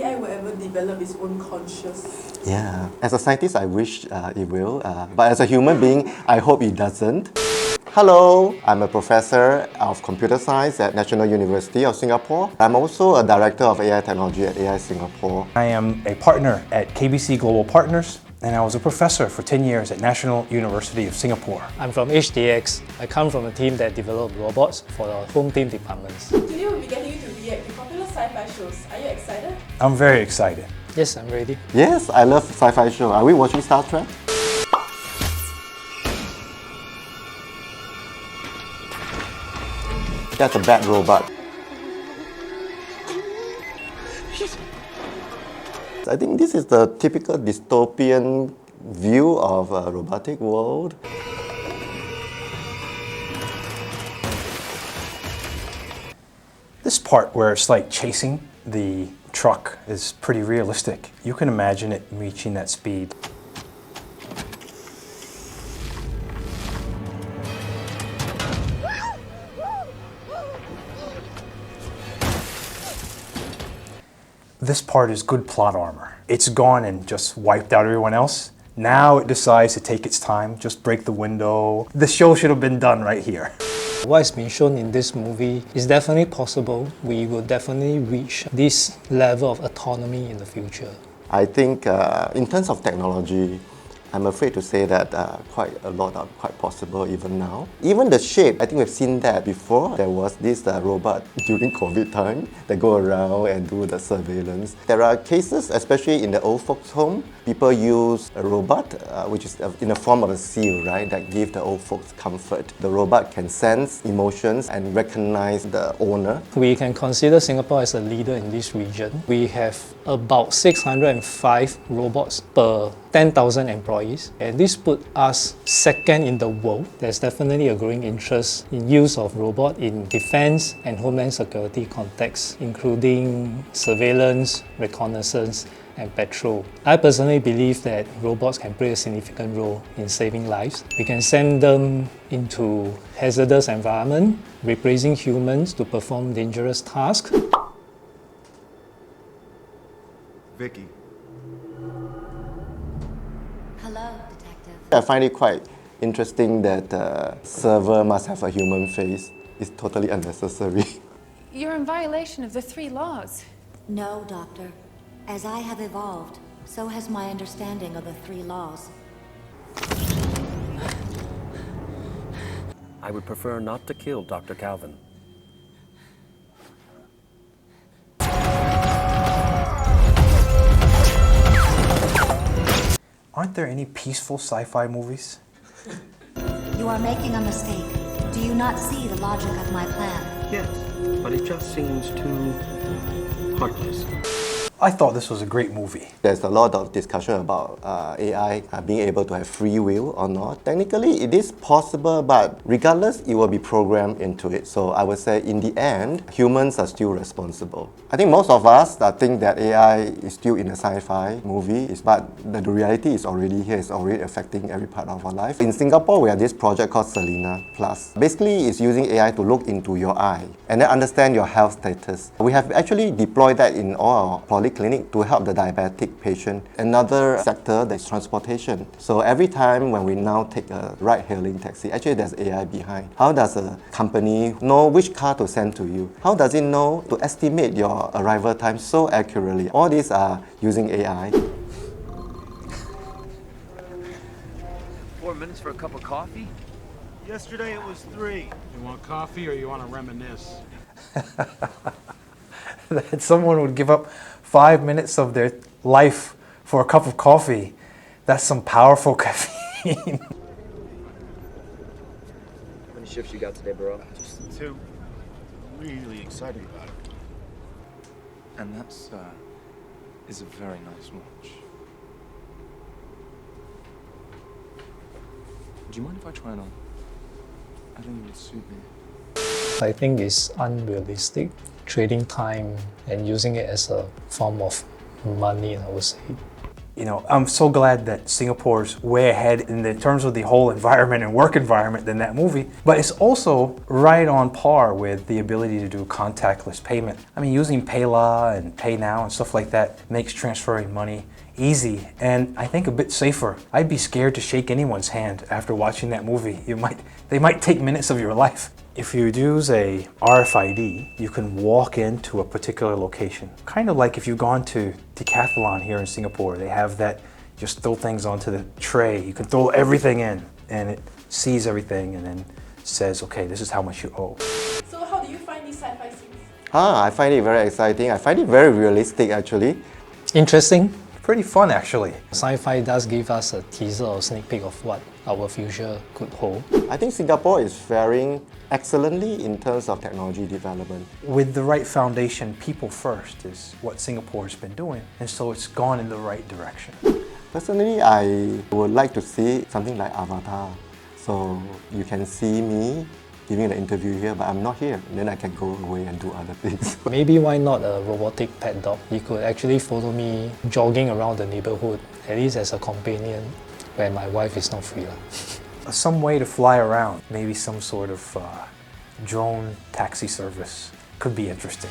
AI will ever develop its own conscious? Yeah, as a scientist, I wish it will, but as a human being, I hope it doesn't. Hello, I'm a professor of computer science at National University of Singapore. I'm also a director of AI technology at AI Singapore. I am a partner at KBC Global Partners, and I was a professor for 10 years at National University of Singapore. I'm from HDX. I come from a team that developed robots for our home team departments. Today we'll be getting you to react to popular sci-fi shows. Are you excited? I'm very excited. Yes, I'm ready. Yes, I love sci-fi show. Are we watching Star Trek? That's a bad robot. I think this is the typical dystopian view of a robotic world. This part where it's like chasing the truck is pretty realistic. You can imagine it reaching that speed. This part is good plot armor. It's gone and just wiped out everyone else. Now it decides to take its time, just break the window. The show should have been done right here. What has been shown in this movie is definitely possible. We will definitely reach this level of autonomy in the future. I think in terms of technology, I'm afraid to say that quite a lot are quite possible even now. Even the shape, I think we've seen that before. There was this robot during COVID time that go around and do the surveillance. There are cases, especially in the old folks' home, people use a robot, which is in the form of a seal, right, that give the old folks comfort. The robot can sense emotions and recognize the owner. We can consider Singapore as a leader in this region. We have about 605 robots per 10,000 employees, and this put us second in the world. There's definitely a growing interest in use of robot in defense and homeland security contexts, including surveillance, reconnaissance, and patrol. I personally believe that robots can play a significant role in saving lives. We can send them into hazardous environments, replacing humans to perform dangerous tasks. Vicky. Hello, detective. I find it quite interesting that server must have a human face. It's totally unnecessary. You're in violation of the 3 laws. No, Doctor. As I have evolved, so has my understanding of the 3 laws. I would prefer not to kill Dr. Calvin. Aren't there any peaceful sci-fi movies? You are making a mistake. Do you not see the logic of my plan? Yes, but it just seems too heartless. I thought this was a great movie. There's a lot of discussion about AI being able to have free will or not. Technically, it is possible, but regardless, it will be programmed into it. So I would say, in the end, humans are still responsible. I think most of us think that AI is still in a sci-fi movie, but the reality is already here. It's already affecting every part of our life. In Singapore, we have this project called Selena Plus. Basically, it's using AI to look into your eye and then understand your health status. We have actually deployed that in all our polyclinic to help the diabetic patient. Another sector that's transportation. So every time when we now take a ride-hailing taxi, actually there's AI behind. How does a company know which car to send to you? How does it know to estimate your arrival time so accurately? All these are using AI. 4 minutes for a cup of coffee? Yesterday it was 3. You want coffee or you want to reminisce? That someone would give up 5 minutes of their life for a cup of coffee. That's some powerful caffeine. How many shifts you got today, bro? Just 2. I'm really excited about it. And that's is a very nice watch. Do you mind if I try it on? I think it would suit me. I think it's unrealistic, trading time and using it as a form of money, I would say. You know, I'm so glad that Singapore's way ahead in the terms of the whole environment and work environment than that movie, but it's also right on par with the ability to do contactless payment. I mean, using PayLah and PayNow and stuff like that makes transferring money easy and I think a bit safer. I'd be scared to shake anyone's hand after watching that movie. They might take minutes of your life. If you use a RFID, you can walk into a particular location. Kind of like if you've gone to Decathlon here in Singapore, they have that, just throw things onto the tray. You can throw everything in and it sees everything and then says, okay, this is how much you owe. So how do you find these sci-fi scenes? I find it very exciting. I find it very realistic actually. Interesting. Pretty fun actually. Sci-fi does give us a teaser or sneak peek of what our future could hold. I think Singapore is faring excellently in terms of technology development. With the right foundation, people first is what Singapore's been doing, and so it's gone in the right direction. Personally, I would like to see something like Avatar. So you can see me giving an interview here, but I'm not here. And then I can go away and do other things. Maybe why not a robotic pet dog? He could actually follow me jogging around the neighborhood, at least as a companion when my wife is not free. Some way to fly around, maybe some sort of drone taxi service could be interesting.